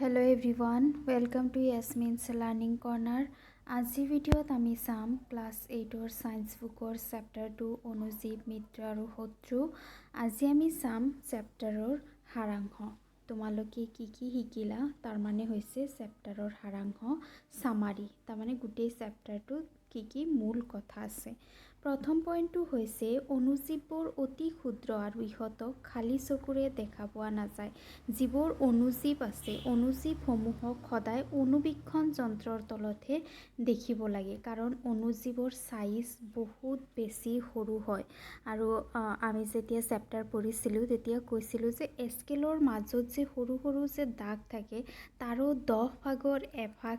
Hello everyone, welcome to Yasmin's Learning Corner. আজিৰ ভিডিঅ'ত আমি চাম ক্লাছ 8ৰ সায়েন্স বুকৰ চেপ্টাৰ 2 অনুজীৱ মিত্ৰ আৰু শত্ৰু। আজি আমি চাম চেপ্টাৰৰ সাৰাংশ। তোমালোকে কি শিকিলা তাৰ মানে হৈছে চেপ্টাৰৰ সাৰাংশ সামাৰি। তাৰ মানে গোটেই চেপ্টাৰটো কি মূল কথা আছে। প্ৰথম পইণ্টটো হৈছে অনুজীৱবোৰ অতি ক্ষুদ্ৰ আৰু ইহঁতক খালী চকুৰে দেখা পোৱা নাযায়। যিবোৰ অনুজীৱ আছে অনুজীৱসমূহক সদায় অনুবীক্ষণ যন্ত্ৰৰ তলতহে দেখিব লাগে, কাৰণ অনুজীৱৰ সাইজ বহুত বেছি সৰু হয়। আৰু আমি যেতিয়া চেপ্টাৰ পঢ়িছিলোঁ তেতিয়া কৈছিলোঁ যে স্কেলৰ মাজত যে সৰু সৰু যে দাগ থাকে তাৰো 10 ভাগৰ এভাগ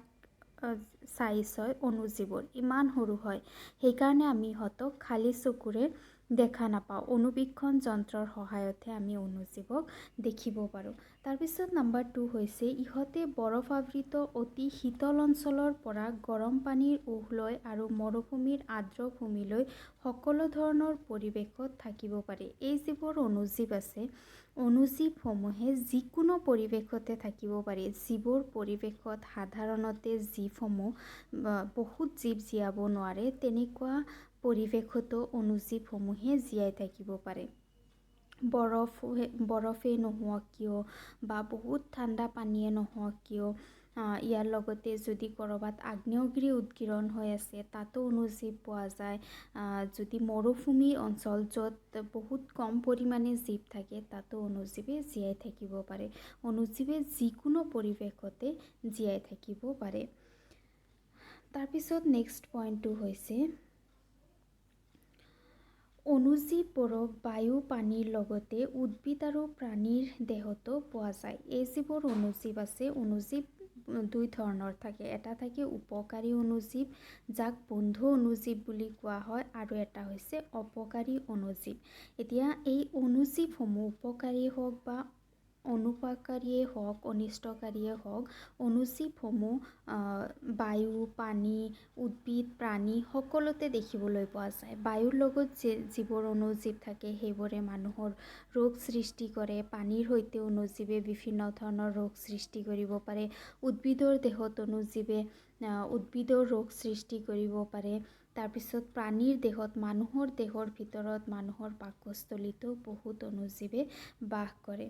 সাইজ হয় অনুজীৱৰ, ইমান সৰু হয়। সেইকাৰণে আমি ইহঁতক খালী চকুৰে দেখা নাপাওঁ, অনুবীক্ষণ যন্ত্ৰৰ সহায়তহে আমি অনুজীৱক দেখিব পাৰোঁ। তাৰপিছত নাম্বাৰ 2 হৈছে ইহঁতে বৰফাবৃত অতি শীতল অঞ্চলৰ পৰা গৰম পানীৰ উহ লৈ আৰু মৰুভূমিৰ আৰ্দ্ৰ ভূমিলৈ সকলো ধৰণৰ পৰিৱেশত থাকিব পাৰে। এই যিবোৰ অনুজীৱ আছে অনুজীৱসমূহে যিকোনো পৰিৱেশতে থাকিব পাৰে। যিবোৰ পৰিৱেশত সাধাৰণতে জীৱসমূহ বহুত জীৱ জীয়াব নোৱাৰে তেনেকুৱা পৰিৱেশতো অনুজীৱসমূহে জীয়াই থাকিব পাৰে। বৰফে নোহোৱা কিয় বা বহুত ঠাণ্ডা পানীয়ে নোহোৱা কিয়, ইয়াৰ লগতে যদি ক'ৰবাত আগ্নেয়গিৰি উদগীৰণ হৈ আছে তাতো অনুজীৱ পোৱা যায়। যদি মৰুভূমি অঞ্চল য'ত বহুত কম পৰিমাণে জীৱ থাকে তাতো অনুজীৱে জীয়াই থাকিব পাৰে। অনুজীৱে যিকোনো পৰিৱেশতে জীয়াই থাকিব পাৰে। তাৰপিছত নেক্সট পইণ্টটো হৈছে অনুজীৱবোৰক বায়ু পানীৰ লগতে উদ্ভিদ আৰু প্ৰাণীৰ দেহতো পোৱা যায়। এই যিবোৰ অনুজীৱ আছে অনুজীৱ দুই ধৰণৰ থাকে। এটা থাকে উপকাৰী অনুজীৱ যাক বন্ধু অনুজীৱ বুলি কোৱা হয়, আৰু এটা হৈছে অপকাৰী অনুজীৱ। এতিয়া এই অনুজীৱসমূহ উপকাৰী হওক বা অনুপকাৰীয়ে হওক অনিষ্টকাৰীয়ে হওক, অনুজীৱসমূহ বায়ু পানী উদ্ভিদ প্ৰাণী সকলোতে দেখিবলৈ পোৱা যায়। বায়ুৰ লগত যিবোৰ অনুজীৱ থাকে সেইবোৰে মানুহৰ ৰোগ সৃষ্টি কৰে। পানীৰ সৈতে অনুজীৱে বিভিন্ন ধৰণৰ ৰোগ সৃষ্টি কৰিব পাৰে। উদ্ভিদৰ দেহত অনুজীৱে উদ্ভিদৰ ৰোগ সৃষ্টি কৰিব পাৰে। তাৰপিছত প্ৰাণীৰ দেহত মানুহৰ দেহৰ ভিতৰত মানুহৰ পাকস্থলীতো বহুত অনুজীৱে বাস কৰে।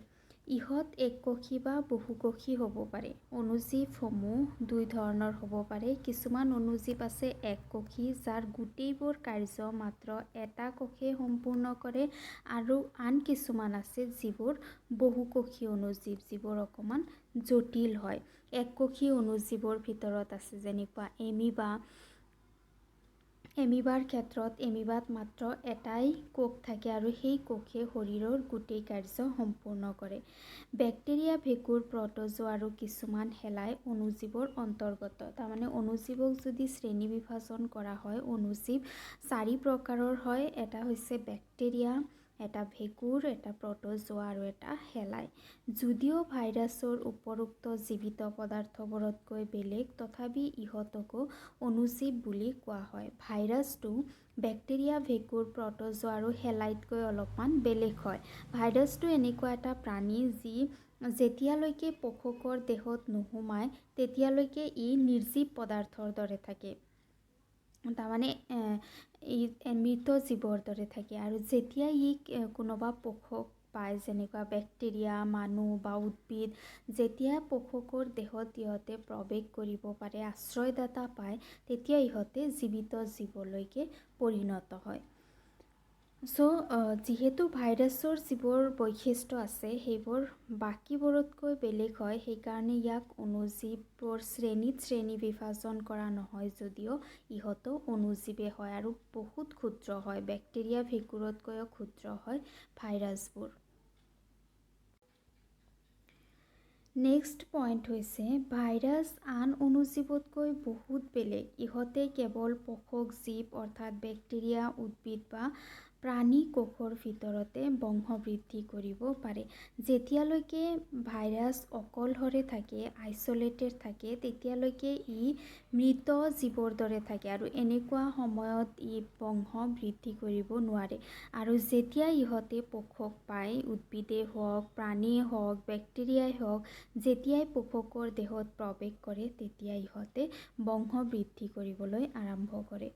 ইহঁত এককোষী বা বহুকোষী হ'ব পাৰে। অনুজীৱসমূহ দুই ধৰণৰ হ'ব পাৰে। কিছুমান অনুজীৱ আছে এককোষী যাৰ গোটেইবোৰ কাৰ্য মাত্ৰ এটা কোষে সম্পূৰ্ণ কৰে, আৰু আন কিছুমান আছে যিবোৰ বহুকোষী অনুজীৱ যিবোৰ অকণমান জটিল হয়। এককোষী অনুজীৱৰ ভিতৰত আছে যেনেকুৱা এমিবাৰ ক্ষেত্ৰত এমিবাত মাত্ৰ এটাই কোষ থাকে আৰু সেই কোষে শৰীৰৰ গোটেই কাৰ্য সম্পূৰ্ণ কৰে। বেক্টেৰিয়া ভেঁকুৰ প্ৰটোজোৱা আৰু কিছুমান শেলাই অনুজীৱৰ অন্তৰ্গত। তাৰমানে অনুজীৱক যদি শ্ৰেণী বিভাজন কৰা হয় অনুজীৱ 4 প্ৰকাৰৰ হয়। এটা হৈছে বেক্টেৰিয়া, এটা ভেঁকুৰ, এটা প্ৰটোজোৱা আৰু এটা শেলাই। যদিও ভাইৰাছৰ উপৰোক্ত জীৱিত পদাৰ্থবোৰতকৈ বেলেগ তথাপি ইহঁতকো অনুজীৱ বুলি কোৱা হয়। ভাইৰাছটো বেক্টেৰিয়া ভেঁকুৰ প্ৰটোজোৱা আৰু শেলাইতকৈ অলপমান বেলেগ হয়। ভাইৰাছটো এনেকুৱা এটা প্ৰাণী যি যেতিয়ালৈকে পোষকৰ দেহত নোসোমায় তেতিয়ালৈকে ই নিৰ্জীৱ পদাৰ্থৰ দৰে থাকে। তাৰমানে মৃত জীৱৰ দৰে থাকে, আৰু যেতিয়া ই কোনোবা পোষক পায় যেনেকুৱা বেক্টেৰিয়া মানুহ বা উদ্ভিদ, যেতিয়া পোষকৰ দেহত ইহঁতে প্ৰৱেশ কৰিব পাৰে আশ্ৰয়দাতা পায় তেতিয়া ইহঁতে জীৱিত জীৱলৈকে পৰিণত হয়। যিহেতু ভাইৰাছৰ যিবোৰ বৈশিষ্ট্য আছে সেইবোৰ বাকীবোৰতকৈ বেলেগ হয়, সেইকাৰণে ইয়াক অনুজীৱৰ শ্ৰেণী বিভাজন কৰা নহয় যদিও ইহঁতো অনুজীৱে হয় আৰু বহুত ক্ষুদ্ৰ হয়। বেক্টেৰিয়া ভেঁকুৰতকৈও ক্ষুদ্ৰ হয় ভাইৰাছবোৰ। নেক্সট পইণ্ট হৈছে ভাইৰাছ আন অনুজীৱতকৈ বহুত বেলেগ। ইহঁতে কেৱল পোষক জীৱ অৰ্থাৎ বেক্টেৰিয়া উদ্ভিদ বা প্ৰাণী কোষৰ ভিতৰতে বংশবৃদ্ধি কৰিব পাৰে। যেতিয়ালৈকে ভাইৰাছ অকলশৰে থাকে, আইচলেটেড থাকে, তেতিয়ালৈকে ই মৃত জীৱৰ দৰে থাকে আৰু এনেকুৱা সময়ত ই বংশ বৃদ্ধি কৰিব নোৱাৰে। আৰু যেতিয়া ইহঁতে পোষক পায়, উদ্ভিদেই হওক, প্ৰাণীয়ে হওক, বেক্টেৰিয়াই হওক, যেতিয়াই পোষকৰ দেহত প্ৰৱেশ কৰে তেতিয়া ইহঁতে বংশ বৃদ্ধি কৰিবলৈ আৰম্ভ কৰে।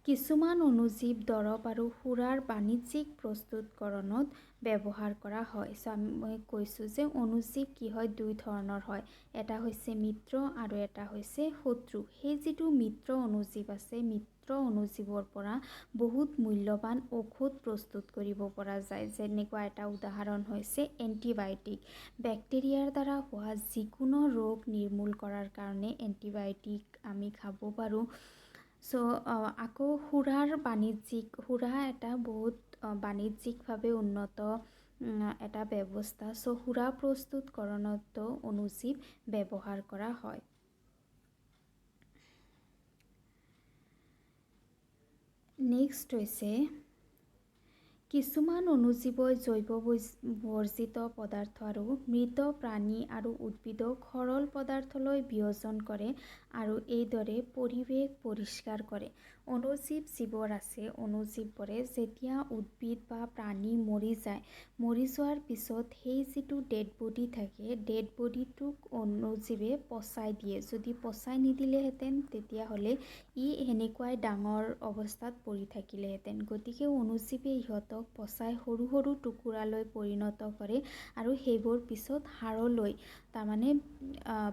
কিছুমান অণুজীৱ দৰৱ আৰু সুৰাৰ বাণিজ্যিক প্ৰস্তুতকৰণত ব্যৱহাৰ কৰা হয়। মই কৈছোঁ যে অণুজীৱ কি হয়, দুই ধৰণৰ হয়। এটা হৈছে মিত্ৰ আৰু এটা হৈছে শত্ৰু। সেই যিটো মিত্ৰ অণুজীৱ আছে, মিত্ৰ অণুজীৱৰ পৰা বহুত মূল্যৱান ঔষধ প্ৰস্তুত কৰিব পৰা যায়। যেনেকুৱা এটা উদাহৰণ হৈছে এণ্টিবায়'টিক। বেক্টেৰিয়াৰ দ্বাৰা হোৱা যিকোনো ৰোগ নিৰ্মূল কৰাৰ কাৰণে এণ্টিবায়'টিক আমি খাব পাৰোঁ। আকৌ সুৰা এটা বহুত বাণিজ্যিকভাৱে উন্নত এটা ব্যৱস্থা। সুৰা প্ৰস্তুতকৰণতো অণুজীৱ ব্যৱহাৰ কৰা হয়। নেক্সট হৈছে কিছুমান অণুজীৱই জৈৱ বৰ্জিত পদাৰ্থ আৰু মৃত প্ৰাণী আৰু উদ্ভিদক সৰল পদাৰ্থলৈ বিয়োজন কৰে আৰু এইদৰে পৰিৱেশ পৰিষ্কাৰ কৰে। অণুজীৱ যিবোৰ আছে, অণুজীৱবোৰে যেতিয়া উদ্ভিদ বা প্ৰাণী মৰি যোৱাৰ পিছত সেই যিটো ডেড বডি থাকে, ডেড বডিটোক অণুজীৱে পচাই দিয়ে। যদি পচাই নিদিলেহেঁতেন তেতিয়াহ'লে ই সেনেকুৱাই ডাঙৰ অৱস্থাত পৰি থাকিলেহেঁতেন। গতিকে অণুজীৱে ইহঁতক পচাই সৰু সৰু টুকুৰালৈ পৰিণত কৰে আৰু সেইবোৰ পিছত সাৰলৈ, তাৰমানে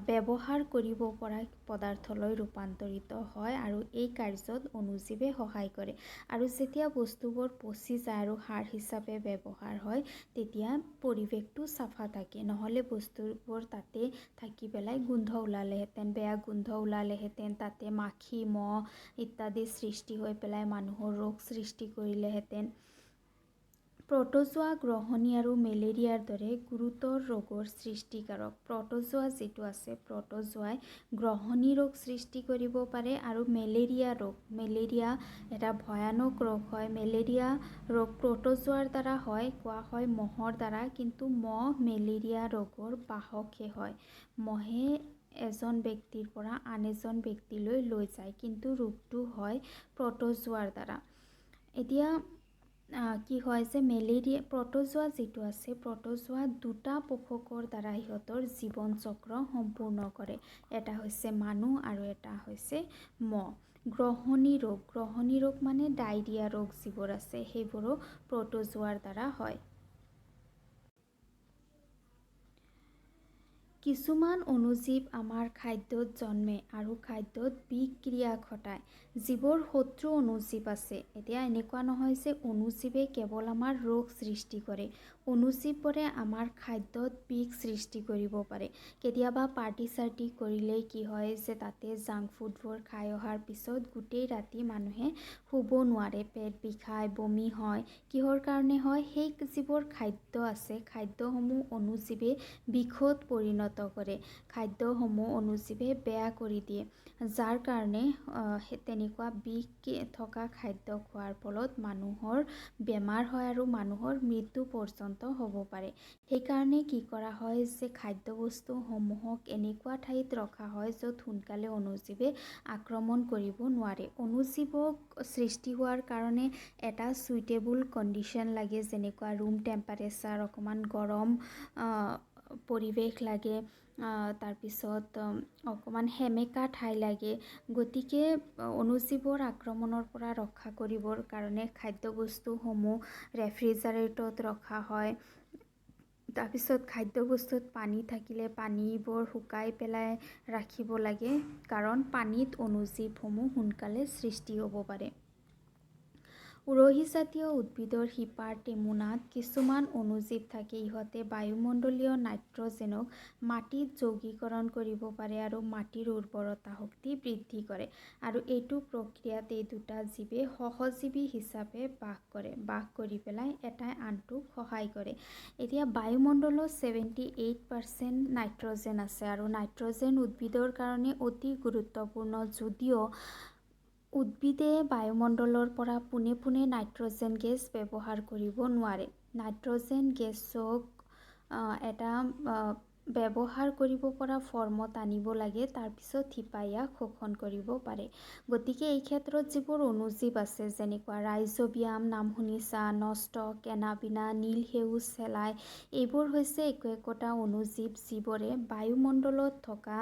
ব্যৱহাৰ কৰিব পৰা পদাৰ্থলৈ ৰূপান্তৰিত হয় আৰু এই কাৰ্যত অণুজীৱে সহায় কৰে। আৰু যেতিয়া বস্তুবোৰ পচি যায় আৰু সাৰ হিচাপে ব্যৱহাৰ হয়, তেতিয়া পৰিৱেশটো চাফা থাকে। নহ'লে বস্তুবোৰ তাতে থাকি পেলাই গোন্ধ ওলালেহেঁতেন, বেয়া গোন্ধ ওলালেহেঁতেন, তাতে মাখি, মহ ইত্যাদি সৃষ্টি হৈ পেলাই মানুহৰ ৰোগ সৃষ্টি কৰিলেহেঁতেন। প্ৰট'জোৱা গ্ৰহণী আৰু মেলেৰিয়াৰ দৰে গুৰুতৰ ৰোগৰ সৃষ্টিকাৰক। প্ৰট'জোৱা যিটো আছে, প্ৰট'জোৱাই গ্ৰহণী ৰোগ সৃষ্টি কৰিব পাৰে আৰু মেলেৰিয়া এটা ভয়ানক ৰোগ হয়। মেলেৰিয়া ৰোগ প্ৰট'জোৱাৰ দ্বাৰা হয়, কোৱা হয় মহৰ দ্বাৰা, কিন্তু মহ মেলেৰিয়া ৰোগৰ বাহকহে হয়। মহে এজন ব্যক্তিৰ পৰা আন এজন ব্যক্তিলৈ লৈ যায়, কিন্তু ৰোগটো হয় প্ৰট'জোৱাৰ দ্বাৰা। এতিয়া কি হয় যে প্ৰট'জোৱা যিটো আছে, প্ৰট'জোৱা দুটা পোষকৰ দ্বাৰা সিহঁতৰ জীৱন চক্ৰ সম্পূৰ্ণ কৰে। এটা হৈছে মানুহ আৰু এটা হৈছে মহ। গ্ৰহণী ৰোগ মানে ডায়েৰিয়া ৰোগ যিবোৰ আছে, সেইবোৰো প্ৰট'জোৱাৰ দ্বাৰা হয়। কিছুমান অণুজীৱ আমাৰ খাদ্যত জন্মে আৰু খাদ্যত বিক্ৰিয়া ঘটায়। যিবোৰ শত্ৰু অণুজীৱ আছে, এতিয়া এনেকুৱা নহয় যে অণুজীৱে কেৱল আমাৰ ৰোগ সৃষ্টি কৰে। অণুজীৱবোৰে আমাৰ খাদ্যত বিষ সৃষ্টি কৰিব পাৰে। কেতিয়াবা পাৰ্টি চাৰ্টি কৰিলেই কি হয় যে তাতে জাংক ফুডবোৰ খাই অহাৰ পিছত গোটেই ৰাতি মানুহে শুব নোৱাৰে, পেট বিষায়, বমি হয়। কিহৰ কাৰণে হয়? সেই যিবোৰ খাদ্য আছে, খাদ্যসমূহ অণুজীৱে বিষত পৰিণত কৰে। খাদ্যসমূহ অণুজীৱে বেয়া কৰি দিয়ে, যাৰ কাৰণে তেনেকুৱা বিষ থকা খাদ্য খোৱাৰ ফলত মানুহৰ বেমাৰ হয় আৰু মানুহৰ মৃত্যু পৰ্যন্ত হ'ব পাৰে। সেইকাৰণে কি কৰা হয় যে খাদ্যবস্তুসমূহক এনেকুৱা ঠাইত ৰখা হয় য'ত সোনকালে অণুজীৱে আক্ৰমণ কৰিব নোৱাৰে। অণুজীৱক সৃষ্টি হোৱাৰ কাৰণে এটা চুইটেবল কণ্ডিশ্যন লাগে, যেনেকুৱা ৰুম টেম্পাৰেচাৰ, অকণমান গৰম পৰিৱেশ লাগে, তাৰপিছত অকণমান সেমেকা ঠাই লাগে। গতিকে অণুজীৱৰ আক্ৰমণৰ পৰা ৰক্ষা কৰিবৰ কাৰণে খাদ্যবস্তুসমূহ ৰেফ্ৰিজাৰেটৰত ৰখা হয়। তাৰপিছত খাদ্যবস্তুত পানী থাকিলে পানীবোৰ শুকাই পেলাই ৰাখিব লাগে, কাৰণ পানীত অণুজীৱসমূহ সোনকালে সৃষ্টি হ'ব পাৰে। উৰহীজাতীয় উদ্ভিদৰ শিপাৰ টেমুনাত কিছুমান অণুজীৱ থাকে। ইহঁতে বায়ুমণ্ডলীয় নাইট্ৰজেনক মাটিত যৌগীকৰণ কৰিব পাৰে আৰু মাটিৰ উৰ্বৰতা শক্তি বৃদ্ধি কৰে। আৰু এইটো প্ৰক্ৰিয়াত এই দুটা জীৱে সহজীৱী হিচাপে বাস কৰি পেলাই এটাই আনটোক সহায় কৰে। এতিয়া বায়ুমণ্ডলত 78% নাইট্ৰজেন আছে আৰু নাইট্ৰজেন উদ্ভিদৰ কাৰণে অতি গুৰুত্বপূৰ্ণ। যদিও উদ্ভিদে বায়ুমণ্ডলৰ পৰা পোনে পোনে নাইট্ৰজেন গেছ ব্যৱহাৰ কৰিব নোৱাৰে। নাইট্ৰজেন গেছক এটা ব্যৱহাৰ কৰিব পৰা ফৰ্মত আনিব লাগে, তাৰপিছত শিপাই ইয়াক শোষণ কৰিব পাৰে। গতিকে এই ক্ষেত্ৰত যিবোৰ অণুজীৱ আছে, যেনেকুৱা ৰাইজোবিয়াম নাম শুনিছা, নষ্টক, এনাবিনা, নীল সেউজ চেলাই, এইবোৰ হৈছে একোটা অণুজীৱ যিবোৰে বায়ুমণ্ডলত থকা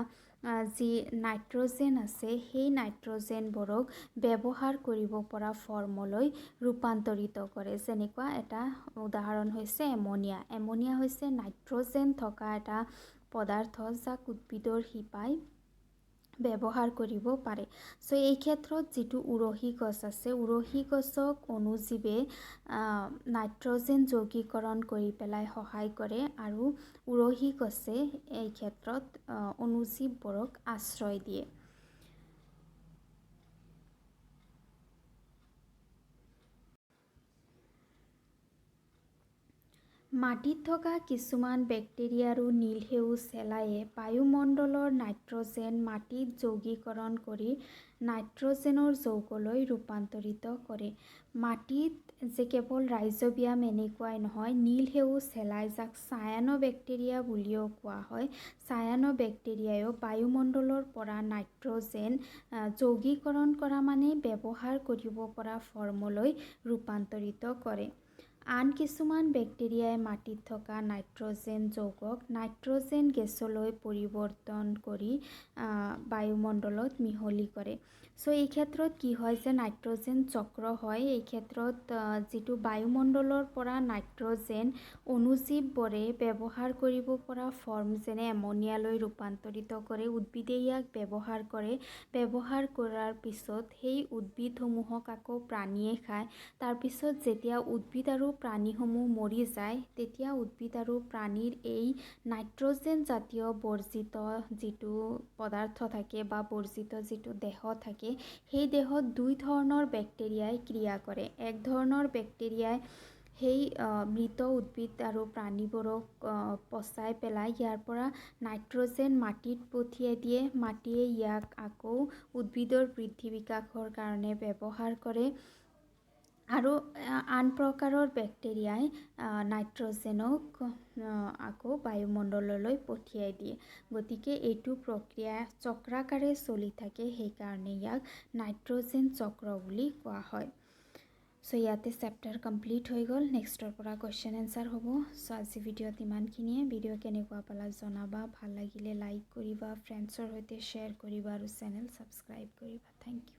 যি নাইট্ৰজেন আছে সেই নাইট্ৰজেনবোৰক ব্যৱহাৰ কৰিব পৰা ফৰ্মলৈ ৰূপান্তৰিত কৰে। যেনেকুৱা এটা উদাহৰণ হৈছে এমনিয়া। এমনিয়া হৈছে নাইট্ৰজেন থকা এটা পদাৰ্থ যাক উদ্ভিদৰ শিপাই ব্যৱহাৰ কৰিব পাৰে। চ' এই ক্ষেত্ৰত যিটো উৰহী গছ আছে, উৰহী গছক অণুজীৱে নাইট্ৰজেন যৌগীকৰণ কৰি পেলাই সহায় কৰে আৰু উৰহী গছে এই ক্ষেত্ৰত অণুজীৱবোৰক আশ্ৰয় দিয়ে। মাটিত থকা কিছুমান বেক্টেৰিয়া আৰু নীল সেউজ চেলাইয়ে বায়ুমণ্ডলৰ নাইট্ৰজেন মাটিত যৌগীকৰণ কৰি নাইট্ৰজেনৰ যৌগলৈ ৰূপান্তৰিত কৰে। মাটিত যে কেৱল ৰাইজোবিয়াম এনেকুৱাই নহয়, নীল সেউজ চেলাই যাক চায়ানোবেক্টেৰিয়া বুলিও কোৱা হয়, চায়ানোবেক্টেৰিয়াইও বায়ুমণ্ডলৰ পৰা নাইট্ৰজেন যৌগীকৰণ কৰা মানে ব্যৱহাৰ কৰিব পৰা ফৰ্মলৈ ৰূপান্তৰিত কৰে। আন কিছুমান বেক্টেৰিয়াই মাটিত থকা নাইট্ৰজেন যৌগক নাইট্ৰজেন গেছলৈ পৰিৱৰ্তন কৰি বায়ুমণ্ডলত মিহলি কৰে। চ' এই ক্ষেত্ৰত কি হয় যে নাইট্ৰজেন চক্ৰ হয়। এই ক্ষেত্ৰত যিটো বায়ুমণ্ডলৰ পৰা নাইট্ৰজেন অণুজীৱবোৰে ব্যৱহাৰ কৰিব পৰা ফৰ্ম যেনে এমনিয়ালৈ ৰূপান্তৰিত কৰে। উদ্ভিদে ইয়াক ব্যৱহাৰ কৰে। ব্যৱহাৰ কৰাৰ পিছত সেই উদ্ভিদসমূহক আকৌ প্ৰাণীয়ে খায়। তাৰপিছত যেতিয়া উদ্ভিদ আৰু প্ৰাণীসমূহ মৰি যায়, তেতিয়া উদ্ভিদ আৰু প্ৰাণীৰ এই নাইট্ৰজেন জাতীয় বৰ্জিত যিটো পদাৰ্থ থাকে বা বৰ্জিত যিটো দেহ থাকে, সেই দেহত দুই ধৰণৰ বেক্টেৰিয়াই ক্ৰিয়া কৰে। এক ধৰণৰ বেক্টেৰিয়াই সেই মৃত উদ্ভিদ আৰু প্ৰাণীবোৰক পচাই পেলাই ইয়াৰ পৰা নাইট্ৰজেন মাটিত পঠিয়াই দিয়ে। মাটিয়ে ইয়াক আকৌ উদ্ভিদৰ বৃদ্ধি বিকাশৰ কাৰণে ব্যৱহাৰ কৰে। আৰু আন প্ৰকাৰৰ বেক্টেৰিয়াই নাইট্ৰজেনক আকৌ বায়ুমণ্ডললৈ পঠিয়াই দিয়ে। গতিকে এইটো প্ৰক্ৰিয়া চক্ৰাকাৰে চলি থাকে, সেইকাৰণে ইয়াক নাইট্ৰজেন চক্ৰ বুলি কোৱা হয়। চ' ইয়াতে চেপ্টাৰ কমপ্লিট হৈ গ'ল। নেক্সটৰ পৰা কুৱেশ্যন এনচাৰ হ'ব। চ' আজি ভিডিঅ'ত ইমানখিনিয়ে। ভিডিঅ' কেনেকুৱা পালা জনাবা। ভাল লাগিলে লাইক কৰিবা, ফ্ৰেণ্ডছৰ সৈতে শ্বেয়াৰ কৰিবা আৰু চেনেল ছাবস্ক্ৰাইব কৰিবা। Thank U.